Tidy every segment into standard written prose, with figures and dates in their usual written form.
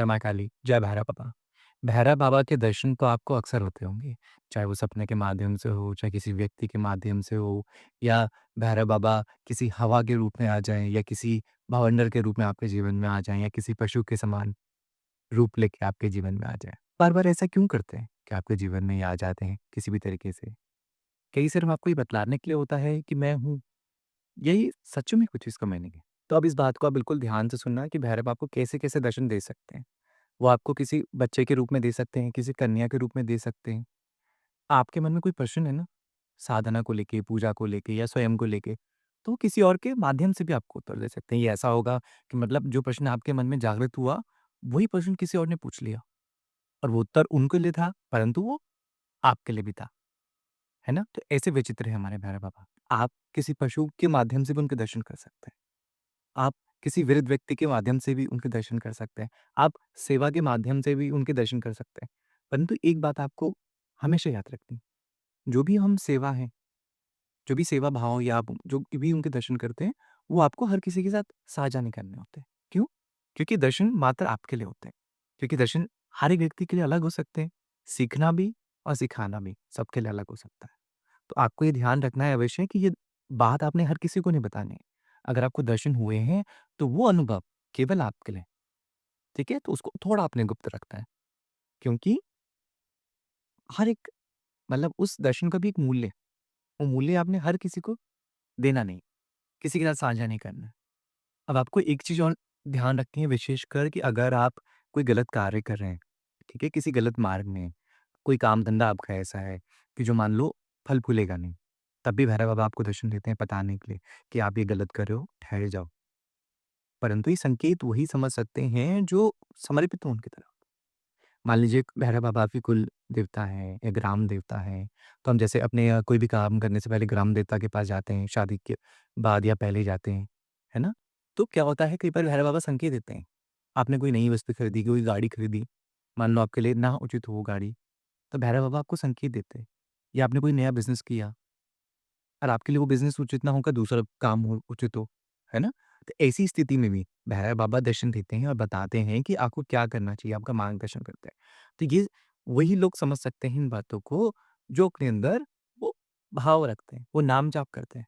जय माँ काली, जय भैरव बाबा। भैरव बाबा के दर्शन तो आपको अक्सर होते होंगे, चाहे वो सपने के माध्यम से हो, चाहे किसी व्यक्ति के माध्यम से हो या भैरव बाबा किसी हवा के रूप में आ जाएँ या किसी बवंडर के रूप में आपके जीवन में आ जाएँ या किसी पशु के समान रूप लेके आपके जीवन में आ जाएँ। बार-बार ऐसा क्यों करते हैं कि आपके जीवन में ये आ जाते हैं किसी भी तरीके से? कहीं सिर्फ़ आपको ये बतलाने के लिए होता है कि मैं हूँ, यही सच में कुछ इसका मीनिंग है। तो अब इस बात को आप बिल्कुल ध्यान से सुनना कि भैरव आपको कैसे-कैसे दर्शन दे सकते हैं। वो आपको किसी बच्चे के रूप में दे सकते हैं, किसी कन्या के रूप में दे सकते हैं। आपके मन में कोई प्रश्न है ना, साधना को लेके, पूजा को लेके या स्वयं को लेके, तो वो किसी और के माध्यम से भी आपको उत्तर दे सकते हैं। ये ऐसा होगा कि मतलब जो प्रश्न आपके मन में जागृत हुआ, वही प्रश्न किसी और ने पूछ लिया और वो उत्तर उनके लिए था, परंतु वो आपके लिए भी था। है ना? तो ऐसे विचित्र हैं हमारे भैरव बाबा। आप किसी पशु के माध्यम से भी उनके दर्शन कर सकते हैं। आप किसी वृद्ध व्यक्ति के माध्यम से भी उनके दर्शन कर सकते हैं। आप सेवा के माध्यम से भी उनके दर्शन कर सकते हैं। परंतु एक बात आपको हमेशा याद रखनी है, जो भी हम सेवा है, जो भी सेवा भाव या आप जो भी उनके दर्शन करते हैं, वो आपको हर किसी के साथ साझा नहीं करने होते। क्यों? क्योंकि दर्शन मात्र आपके लिए होते हैं। क्योंकि दर्शन हर एक व्यक्ति के लिए अलग हो सकते हैं। सीखना भी और सिखाना भी सबके लिए अलग हो सकता है। तो आपको ये ध्यान रखना है अवश्य कि ये बात आपने हर किसी को नहीं बतानी है। अगर आपको दर्शन हुए हैं, तो वो अनुभव केवल आपके लिए, ठीक है? तो उसको थोड़ा आपने गुप्त रखना है, क्योंकि हर एक मतलब उस दर्शन का भी एक मूल्य है। वो मूल्य आपने हर किसी को देना नहीं, किसी के साथ साझा नहीं करना है। अब आपको एक चीज़ और ध्यान रखनी है विशेषकर कि अगर आप कोई गलत कार्य कर रहे हैं, ठीक है? किसी गलत मार्ग में, कोई काम-धंधा आपका ऐसा है कि जो मान लो फल फूलेगा नहीं, तब भी भैरव बाबा आपको दर्शन देते हैं बताने के लिए कि आप ये गलत कर रहे हो, ठहर जाओ। परंतु ये संकेत वही समझ सकते हैं जो समर्पित हों उनकी तरफ। मान लीजिए भैरव बाबा आपके कुल देवता हैं या ग्राम देवता हैं, तो हम जैसे अपने कोई भी काम करने से पहले ग्राम देवता के पास जाते हैं, शादी के बाद या पहले जाते हैं, है ना? तो क्या होता है कई बार भैरव बाबा संकेत देते हैं। आपने कोई नई वस्तु खरीदी, कोई गाड़ी खरीदी, मान लो आपके लिए ना उचित हो वो गाड़ी, तो भैरव बाबा आपको संकेत देते हैं। या आपने कोई नया बिज़नेस किया और आपके लिए वो बिज़नेस उचित ना होकर दूसरा काम हो उचित हो, है ना? तो ऐसी स्थिति में भी भैरव बाबा दर्शन देते हैं और बताते हैं कि आपको क्या करना चाहिए, आपका मार्गदर्शन करते हैं। तो ये वही लोग समझ सकते हैं इन बातों को जो अपने अंदर वो भाव रखते हैं, वो नाम जाप करते हैं।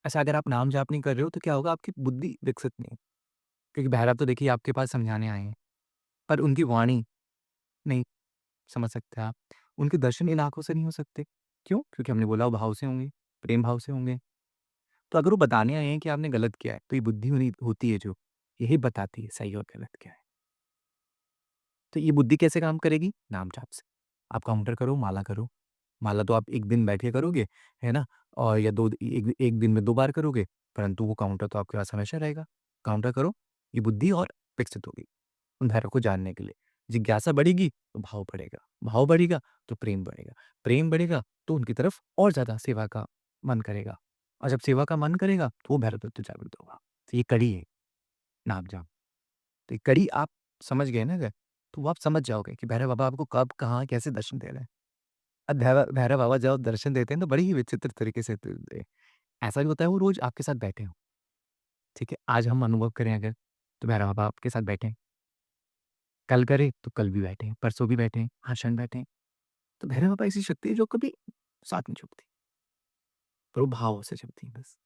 अच्छा अगर आप नाम जाप नहीं कर रहे हो तो क्या होगा आपकी बुद्धि विकसित नहीं है, क्योंकि भैरव तो देखिए आपके पास समझाने आए हैं, पर उनकी वाणी नहीं समझ सकते आप। उनके दर्शन इन आँखों से नहीं हो सकते। क्यों? क्योंकि हमने बोला वो भाव से होंगे, प्रेम भाव से होंगे। तो अगर वो बताने आए हैं कि आपने गलत किया है, तो ये बुद्धि होनी होती है जो, यही बताती है सही और गलत क्या है। तो ये बुद्धि कैसे काम करेगी? नाम-जाप से। आप काउंटर करो, माला करो। माला तो आप 1 दिन बैठ के करोगे, है ना? और या 2 एक 1 दिन में 2 बार करोगे, परंतु वो काउंटर तो आपके पास हमेशा रहेगा। काउंटर करो, ये बुद्धि और विकसित होगी, उन भैरव को जानने के लिए। जिज्ञासा बढ़ेगी, तो भाव बढ़ेगा। भाव बढ़ेगा, तो प्रेम बढ़ेगा। प्रेम बढ़ेगा, तो उनकी तरफ और ज़्यादा सेवा का मन करेगा। और जब सेवा का मन करेगा, तो वो भैरव तत्व जागृत होगा। तो ये कड़ी है, नाम-जाप। तो ये कड़ी आप समझ गए ना अगर, तो वो आप समझ जाओगे कि भैरव बाबा आपको कब, कहाँ, कैसे दर्शन दे रहे हैं। अब भैरव भैरव बाबा जब दर्शन देते हैं, तो बड़ी ही विचित्र तरीके से देते हैं। ऐसा भी होता है वो रोज़ आपके साथ बैठे हों, ठीक है? आज हम अनुभव करें अगर, तो भैरव बाबा आपके साथ बैठे हैं। कल करें, तो कल भी बैठे हैं, परसों भी बैठे हैं, हर क्षण बैठे हैं। तो भैरव बाबा ऐसी शक्ति है जो कभी साथ नहीं छूटती, पर वो भाव से चलती है बस।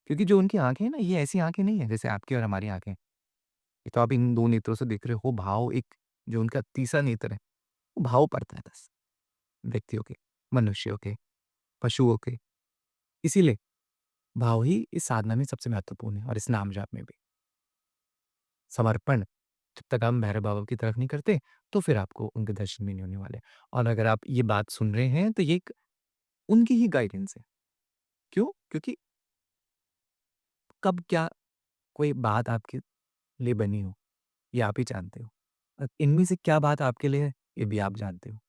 क्योंकि जो उनकी आँखें हैं ना, ये ऐसी आँखें नहीं है जैसे आपकी और हमारी आँखें। ये तो आप इन 2 नेत्रों से देख रहे हो, भाव एक जो उनका तीसरा नेत्र है, वो भाव पड़ता है बस, व्यक्तियों के, मनुष्यों के, पशुओं के। इसीलिए भाव ही इस साधना में सबसे महत्वपूर्ण है और इस नाम जाप में भी। समर्पण जब तक हम भैरव बाबा की तरफ नहीं करते, तो फिर आपको उनके दर्शन भी नहीं होने वाले। और अगर आप ये बात सुन रहे हैं, तो ये एक उनकी ही गाइडेंस है। क्यों? क्योंकि कब क्या कोई बात आपके लिए बनी हो, ये आप ही जानते हो। इनमें से क्या बात आपके लिए है, ये भी आप जानते हो।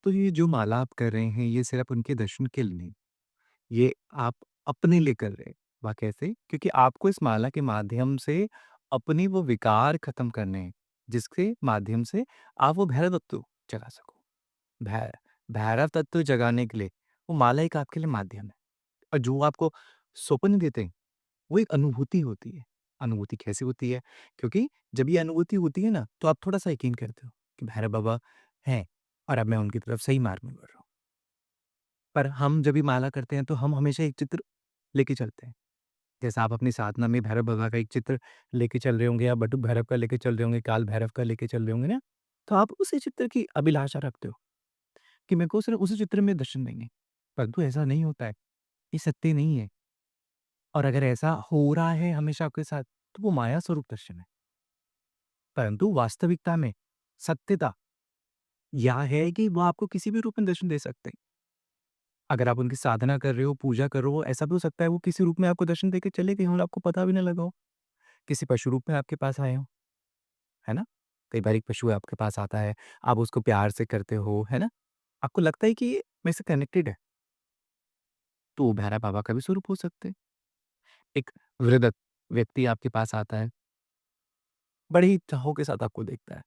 तो ये जो माला आप कर रहे हैं, ये सिर्फ़ उनके दर्शन के लिए नहीं, ये आप अपने लिए कर रहे हैं। वह कैसे? क्योंकि आपको इस माला के माध्यम से अपने वो विकार खत्म करने हैं, जिसके माध्यम से आप वो भैरव तत्व जगा सको। भै भैरव तत्व जगाने के लिए वो माला एक आपके लिए माध्यम है और जो आपको स्वप्न देते हैं, वो एक अनुभूति होती है। अनुभूति कैसे होती है? क्योंकि जब ये अनुभूति होती है ना, तो आप थोड़ा-सा यकीन करते हो कि भैरव बाबा हैं और अब मैं उनकी तरफ सही मार्ग में बढ़ रहा हूँ। पर हम जब भी माला करते हैं, तो हम हमेशा एक चित्र लेके चलते हैं। जैसे आप अपनी साधना में भैरव बाबा का एक चित्र लेके चल रहे होंगे या बटुक भैरव का लेके चल रहे होंगे, काल भैरव का लेके चल रहे होंगे ना, तो आप उसी चित्र की अभिलाषा रखते हो कि मेरे को सिर्फ़ उसी चित्र में दर्शन देंगे। परंतु ऐसा नहीं होता है, ये सत्य नहीं है और अगर ऐसा हो रहा है हमेशा आपके साथ, तो वो माया स्वरूप दर्शन है। परंतु वास्तविकता में सत्यता यह है कि वो आपको किसी भी रूप में दर्शन दे सकते हैं। अगर आप उनकी साधना कर रहे हो, पूजा कर रहे हो, ऐसा भी हो सकता है वो किसी रूप में आपको दर्शन देके चले गए हों और आपको पता भी ना लगा हो। किसी पशु रूप में आपके पास आए हों, है ना? कई बार एक पशु आपके पास आता है, आप उसको प्यार से करते हो, है ना? आपको लगता है कि ये मेरे से कनेक्टेड है, तो वो भैरव बाबा का भी स्वरूप हो सकते हैं। एक वृद्ध व्यक्ति आपके पास आता है, बड़े ही चाहों के साथ आपको देखता है।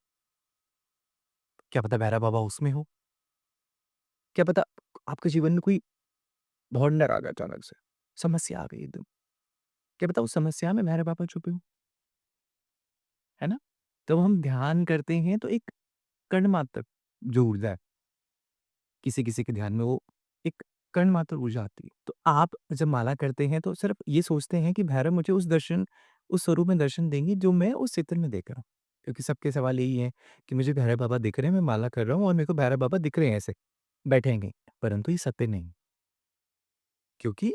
क्या पता भैरव बाबा उसमें हो? क्या पता आपके जीवन में कोई भौंडर आ गया अचानक से, समस्या आ गई एकदम। क्या पता उस समस्या में भैरव बाबा छुपे हों, है ना? जब हम ध्यान करते हैं तो एक कण मात्र जो ऊर्जा है, किसी-किसी के ध्यान में वो एक कण मात्र ऊर्जा आती है। तो आप जब माला करते हैं तो सिर्फ़ ये सोचते हैं कि भैरव मुझे उस स्वरूप में दर्शन देंगे जो मैं उस चित्र में देख रहा हूँ। क्योंकि सबके सवाल यही है कि मुझे भैरव बाबा दिख रहे हैं, मैं माला कर रहा हूँ और मेरे को भैरव बाबा दिख रहे हैं ऐसे, बैठे हैं कहीं। परंतु ये सत्य नहीं, क्योंकि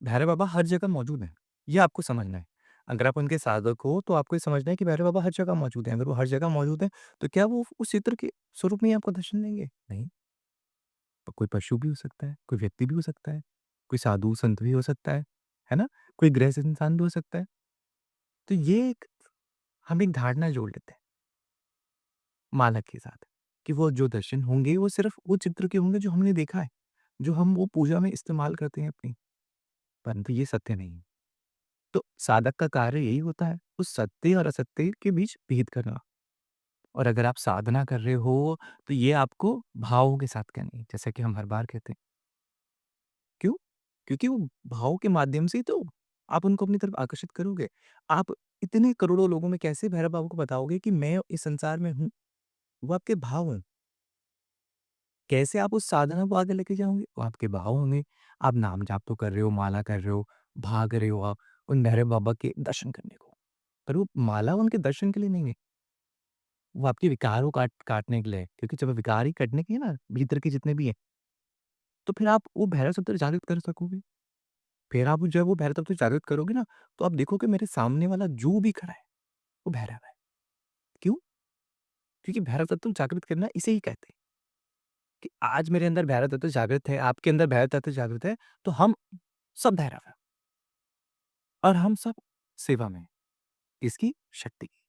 भैरव बाबा हर जगह मौजूद हैं, ये आपको समझना है। अगर आप उनके साधक हो तो आपको ये समझना है कि भैरव बाबा हर जगह मौजूद हैं। अगर वो हर जगह मौजूद हैं, तो क्या वो उस चित्र के स्वरूप में ही आपको दर्शन देंगे? नहीं। कोई पशु भी हो सकता है, कोई व्यक्ति भी हो सकता है, कोई साधु संत भी हो सकता है ना? कोई गृहस्थ इंसान भी हो सकता है। तो ये एक हम एक धारणा जोड़ लेते हैं मानक के साथ कि वो जो दर्शन होंगे वो सिर्फ़ वो चित्र के होंगे जो हमने देखा है, जो हम वो पूजा में इस्तेमाल करते हैं अपनी, परंतु ये सत्य नहीं है। तो साधक का कार्य यही होता है, उस सत्य और असत्य के बीच भेद करना और अगर आप साधना कर रहे हो, तो ये आपको भावों के साथ करनी है, जैसा कि हम हर बार कहते हैं। क्यों? क्योंकि वो भाव के माध्यम से ही तो आप उनको अपनी तरफ आकर्षित करोगे। आप इतने करोड़ों लोगों में कैसे भैरव बाबा को बताओगे कि मैं इस संसार में हूँ? वो आपके भाव हैं। कैसे आप उस साधना को आगे लेके जाओगे? वो आपके भाव होंगे। आप नाम जाप तो कर रहे हो, माला कर रहे हो, भाग रहे हो आप उन भैरव बाबा के दर्शन करने को। पर वो माला उनके दर्शन के लिए नहीं है। वो आपके विकारों काटने के लिए है। क्योंकि जब विकार ही कटने के हैं ना, भीतर के जितने भी हैं, तो फिर आप वो भैरव शब्द जागृत कर सकोगे। फिर आप जब वो भैरव तत्व जागृत करोगे ना, तो आप देखोगे मेरे सामने वाला जो भी खड़ा है, वो भैरव है। क्यों? क्योंकि भैरव तत्व जागृत करना इसे ही कहते हैं कि आज मेरे अंदर भैरव तत्व जागृत है, आपके अंदर भैरव तत्व जागृत है, तो हम सब भैरव हैं और हम सब सेवा में हैं। किसकी? शक्ति की।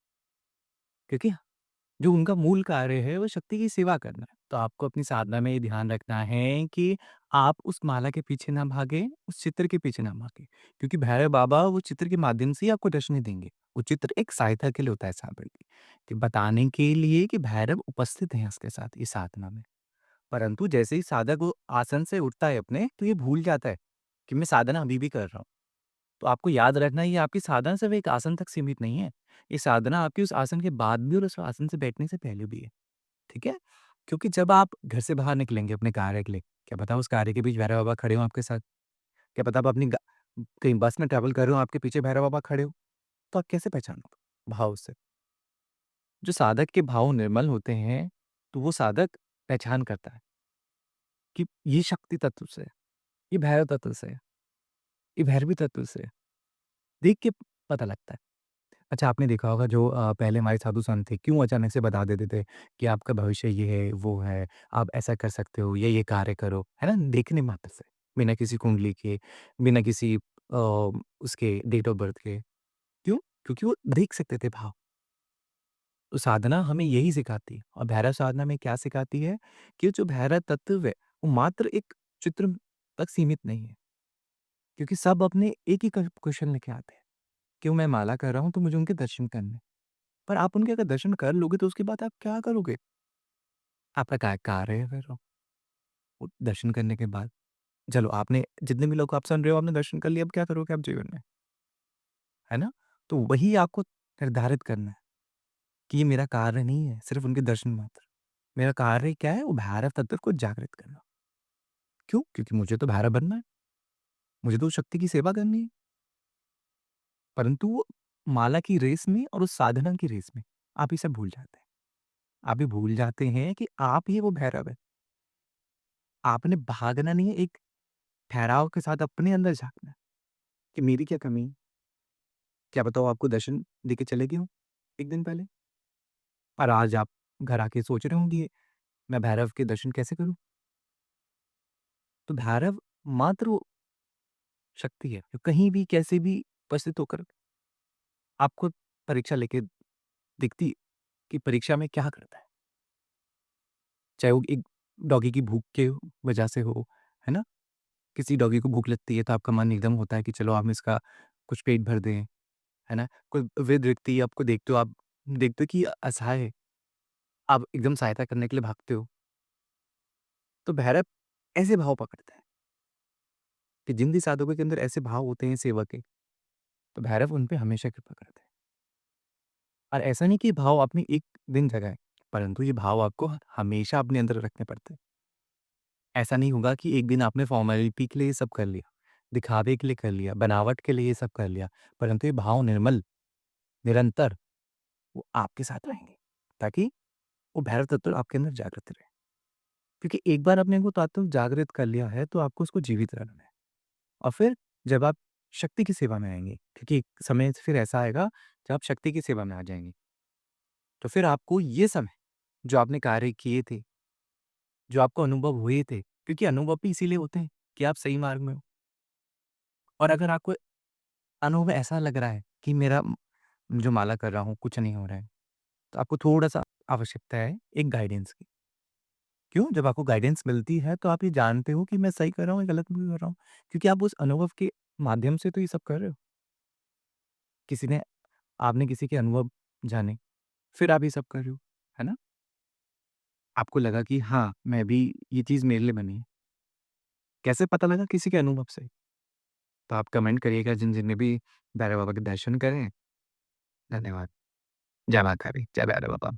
क्योंकि जो उनका मूल कार्य है, वो शक्ति की सेवा करना है। तो आपको अपनी साधना में ये ध्यान रखना है कि आप उस माला के पीछे ना भागें, उस चित्र के पीछे ना भागें। क्योंकि भैरव बाबा वो चित्र के माध्यम से ही आपको दर्शन नहीं देंगे। वो चित्र एक सहायता के लिए होता है साबिर की, कि बताने के लिए कि भैरव उपस्थित हैं उसके साथ इस साधना में। परंतु जैसे ही साधक वो आसन से उठता है अपने, तो ये भूल जाता है कि मैं साधना अभी भी कर रहा हूँ। तो आपको याद रखना है ये आपकी साधना सिर्फ़ एक आसन तक सीमित नहीं है। ये साधना आपकी उस आसन के बाद भी और उस आसन से बैठने से पहले भी है। ठीक है? क्योंकि जब आप घर से बाहर निकलेंगे अपने कार्य के लिए, क्या पता उस कार्य के बीच भैरव बाबा खड़े हों आपके साथ। क्या पता आप अपनी कहीं बस में ट्रैवल कर रहे हो, आपके पीछे भैरव बाबा खड़े हो, तो आप कैसे पहचानोगे? भाव से। जो साधक के भाव निर्मल होते हैं, तो वो साधक पहचान करता है कि ये शक्ति तत्व से है, ये भैरव तत्व से है, ये भैरवी तत्व से है। देख के पता लगता है। अच्छा आपने देखा होगा जो पहले हमारे साधु संत थे, क्यों अचानक से बता देते थे कि आपका भविष्य ये है, वो है, आप ऐसा कर सकते हो, ये कार्य करो, है ना? देखने मात्र से, बिना किसी कुंडली के, बिना किसी उसके डेट ऑफ बर्थ के। क्यों? क्योंकि वो देख सकते थे भाव। तो साधना हमें यही सिखाती है और भैरव साधना में क्या सिखाती है कि जो भैरव तत्व है, वो मात्र एक चित्र तक सीमित नहीं है। क्योंकि सब अपने एक ही क्वेश्चन लेके आते हैं, क्यों मैं माला कर रहा हूँ तो मुझे उनके दर्शन करने हैं। पर आप उनके अगर दर्शन कर लोगे तो उसके बाद आप क्या करोगे? आपका क्या कार्य है फिर वो दर्शन करने के बाद? चलो आपने जितने भी लोग आप सुन रहे हो आपने दर्शन कर लिया, अब क्या करोगे आप जीवन में? है ना? तो वही आपको निर्धारित करना है कि ये मेरा कार्य नहीं है, सिर्फ़ उनके दर्शन मात्र। मेरा कार्य क्या है? वो भैरव तत्व को जागृत करना। क्यों? क्योंकि मुझे तो भैरव बनना है, मुझे तो उस शक्ति की सेवा करनी है। परंतु वो माला की रेस में और उस साधना की रेस में आप ये सब भूल जाते हैं। आप ये भूल जाते हैं कि आप ही वो भैरव हैं। आपने भागना नहीं है, एक ठहराव के साथ अपने अंदर झाँकना है कि मेरी क्या कमी है? क्या पता वो आपको दर्शन देके चले गए हों, 1 दिन पहले और आज आप घर आके सोच रहे होंगे, मैं भैरव के दर्शन कैसे करूँ? तो भैरव मात्र वो शक्ति है, जो कहीं भी कैसे भी उपस्थित होकर आपको परीक्षा लेके दिखती है कि परीक्षा में क्या करता है। चाहे वो एक डॉगी की भूख के वजह से हो, है ना? किसी डॉगी को भूख लगती है तो आपका मन एकदम होता है कि चलो हम इसका कुछ पेट भर दें, है ना? कोई वृद्ध व्यक्ति आपको देखते हो, आप देखते हो कि असहाय है, आप एकदम सहायता करने के लिए भागते हो। तो भैरव ऐसे भाव पकड़ता है कि जिन भी साधकों के अंदर ऐसे भाव होते हैं सेवा के, तो भैरव उन पे हमेशा कृपा करता है। और ऐसा नहीं कि ये भाव आपने एक दिन जगाए, परंतु ये भाव आपको हमेशा अपने अंदर रखने पड़ते हैं। ऐसा नहीं होगा कि एक दिन आपने फ़ॉर्मेलिटी के लिए ये सब कर लिया, दिखावे के लिए कर लिया, बनावट के लिए ये सब कर लिया, परंतु ये भाव निर्मल, निरंतर वो आपके साथ रहेंगे, ताकि वो भैरव तत्व आपके अंदर जागृत रहे। क्योंकि एक बार आपने वो तत्व जागृत कर लिया है, तो आपको उसको जीवित रखना है। और फिर जब आप शक्ति की सेवा में आएँगे, क्योंकि एक समय फिर ऐसा आएगा, जब आप शक्ति की सेवा में आ जाएँगे, तो फिर आपको ये समय, जो आपने कार्य किए थे, जो आपको अनुभव हुए थे, क्योंकि अनुभव भी इसीलिए होते हैं कि आप सही मार्ग में हो। और अगर आपको अनुभव ऐसा लग रहा है कि मेरा जो माला कर रहा हूँ, कुछ नहीं हो रहा है, तो आपको थोड़ा-सा आवश्यकता है एक गाइडेंस की। क्यों? जब आपको गाइडेंस मिलती है, तो आप ये जानते हो कि मैं सही कर रहा हूँ या गलत भी कर रहा हूँ। क्योंकि आप उस अनुभव के माध्यम से तो ये सब कर रहे हो। किसी ने आपने किसी के अनुभव जाने, फिर आप ये सब कर रहे हो, है ना? आपको लगा कि हाँ, मैं भी ये चीज़ मेरे लिए बनी है। कैसे पता लगा? किसी के अनुभव से। तो आप कमेंट करिएगा जिन-जिन ने भी भैरव बाबा के दर्शन करे हैं। धन्यवाद। जय माता दी, जय भैरव बाबा।